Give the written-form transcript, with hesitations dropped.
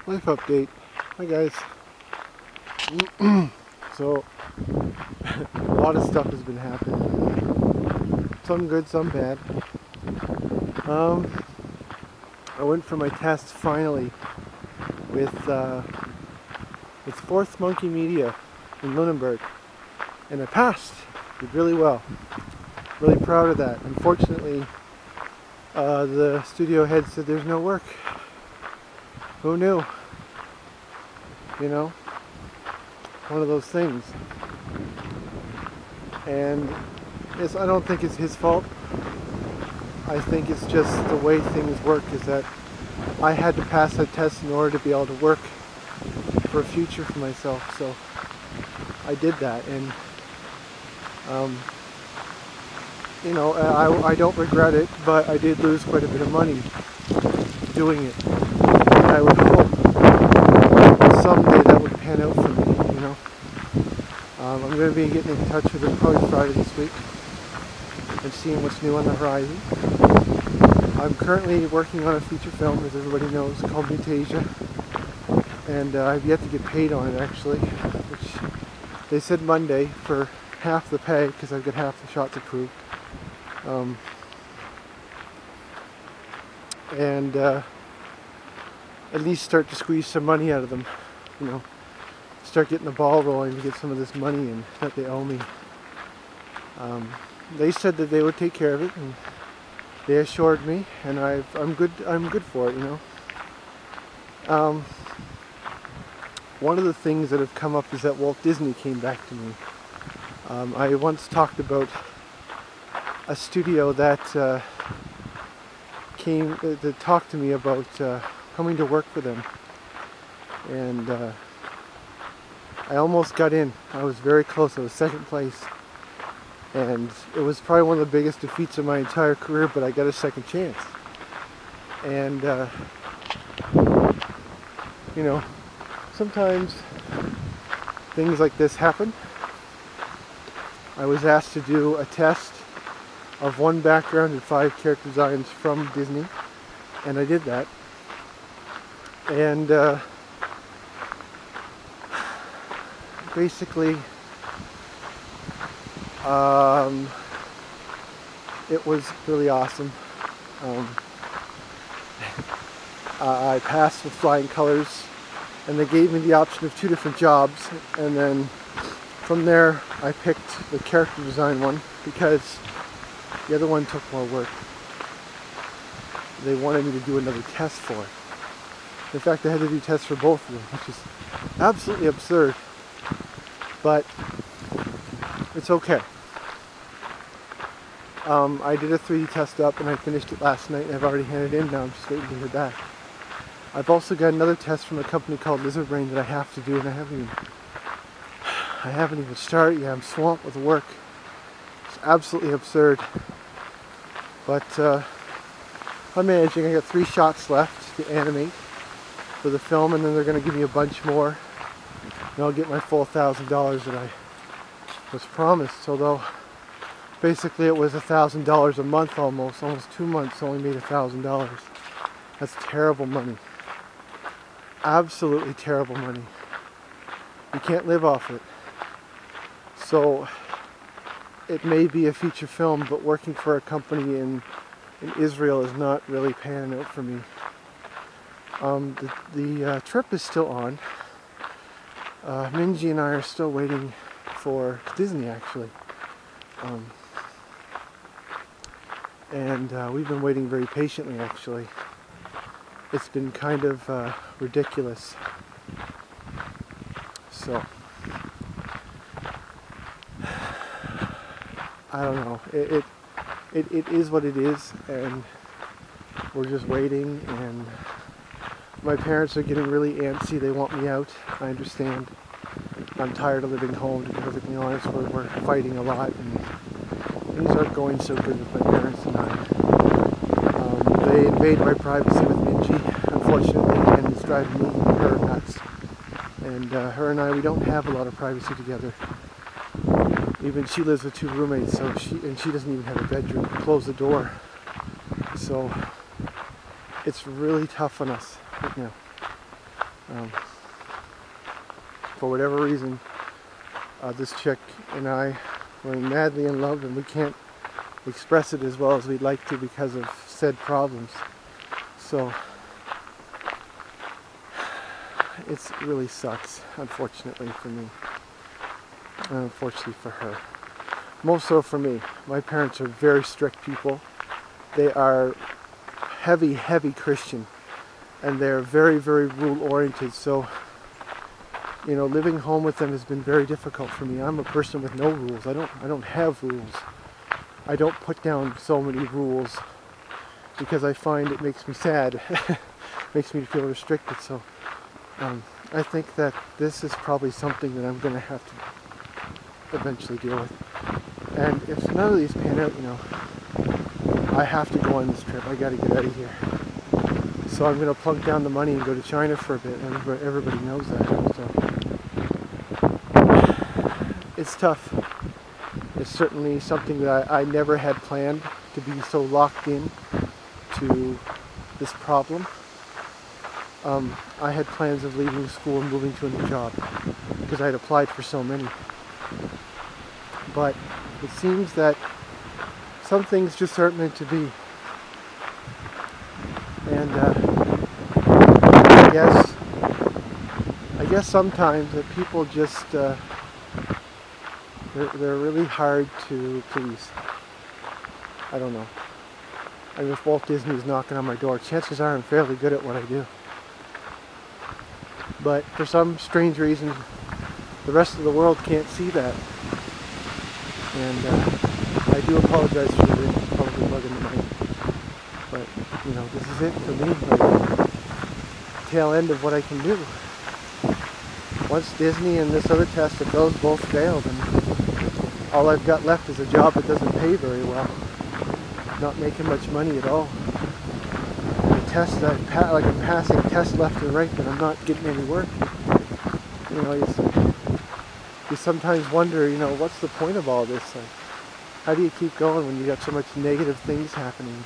Life update. Hi guys. So a lot of stuff has been happening. Some good, some bad. I went for my test finally with Fourth Monkey Media in Lunenburg, and I passed. Did really well. Really proud of that. Unfortunately, the studio head said there's no work. Who knew? You know, one of those things. And I don't think it's his fault. I think it's just the way things work, is that I had to pass that test in order to be able to work for a future for myself. So I did that, and you know, I don't regret it, but I did lose quite a bit of money doing it. And I would hope someday that would pan out for me, you know. I'm going to be getting in touch with him probably Friday this week and seeing what's new on the horizon. I'm currently working on a feature film, as everybody knows, called Mutasia, and I've yet to get paid on it actually, which they said Monday for half the pay because I've got half the shots approved. And at least start to squeeze some money out of them, you know, start getting the ball rolling to get some of this money in that they owe me. They said that they would take care of it, and they assured me, and I'm good for it, you know. One of the things that have come up is that Walt Disney came back to me. I once talked about a studio that talked to me about coming to work for them, and I almost got in. I was very close. I was second place, and it was probably one of the biggest defeats of my entire career, but I got a second chance. And you know, sometimes things like this happen. I was asked to do a test of 1 background and 5 character designs from Disney, and I did that. And basically it was really awesome. I passed with flying colors, and they gave me the option of 2 different jobs, and then from there I picked the character design one because the other one took more work. They wanted me to do another test for it. In fact, I had to do tests for both of them, which is absolutely absurd, but it's okay. I did a 3D test up, and I finished it last night, and I've already handed it in. Now I'm just waiting to hear back. I've also got another test from a company called Lizard Brain that I have to do, and I haven't even started yet. I'm swamped with work. It's absolutely absurd, but I'm managing. I got 3 shots left to animate for the film, and then they're going to give me a bunch more, and I'll get my full $1,000 that I was promised. Although basically it was $1,000 a month, almost 2 months only made $1,000. That's terrible money. Absolutely terrible money. You can't live off it. So it may be a feature film, but working for a company in Israel is not really panning out for me. The trip is still on. Minji and I are still waiting for Disney, actually. And we've been waiting very patiently, actually. It's been kind of ridiculous. So I don't know. It is what it is, and we're just waiting. And my parents are getting really antsy. They want me out. I understand. I'm tired of living home, to be perfectly honest. We're fighting a lot, and things aren't going so good with my parents and I. They invade my privacy with Minji, unfortunately, and it's driving me and her nuts. And her and I, we don't have a lot of privacy together. Even she lives with 2 roommates, so she doesn't even have a bedroom. Close the door. So it's really tough on us right now. Um, for whatever reason, this chick and I were madly in love, and we can't express it as well as we'd like to because of said problems. So it really sucks, unfortunately for me, and unfortunately for her. Most so for me. My parents are very strict people. They are heavy Christian, and they're very rule oriented. So, you know, living home with them has been very difficult for me. I'm a person with no rules. I don't have rules. I don't put down so many rules because I find it makes me sad. Makes me feel restricted. So I think that this is probably something that I'm going to have to eventually deal with. And if none of these pan out, you know, I have to go on this trip. I got to get out of here. So I'm going to plunk down the money and go to China for a bit. Everybody knows that. So it's tough. It's certainly something that I never had planned, to be so locked in to this problem. I had plans of leaving school and moving to a new job because I had applied for so many. But it seems that some things just aren't meant to be. And I guess sometimes that people just they're really hard to please. I don't know. I mean, if Walt Disney is knocking on my door, chances are I'm fairly good at what I do. But for some strange reason, the rest of the world can't see that. And I do apologize for the wind. It's probably bugging the night. But, you know, this is it for me. Like, tail end of what I can do. Once Disney and this other test, if those both fail, then all I've got left is a job that doesn't pay very well. Not making much money at all. The test, I'm passing tests left and right, but I'm not getting any work. You know, you sometimes wonder, you know, what's the point of all this? Like, how do you keep going when you got so much negative things happening?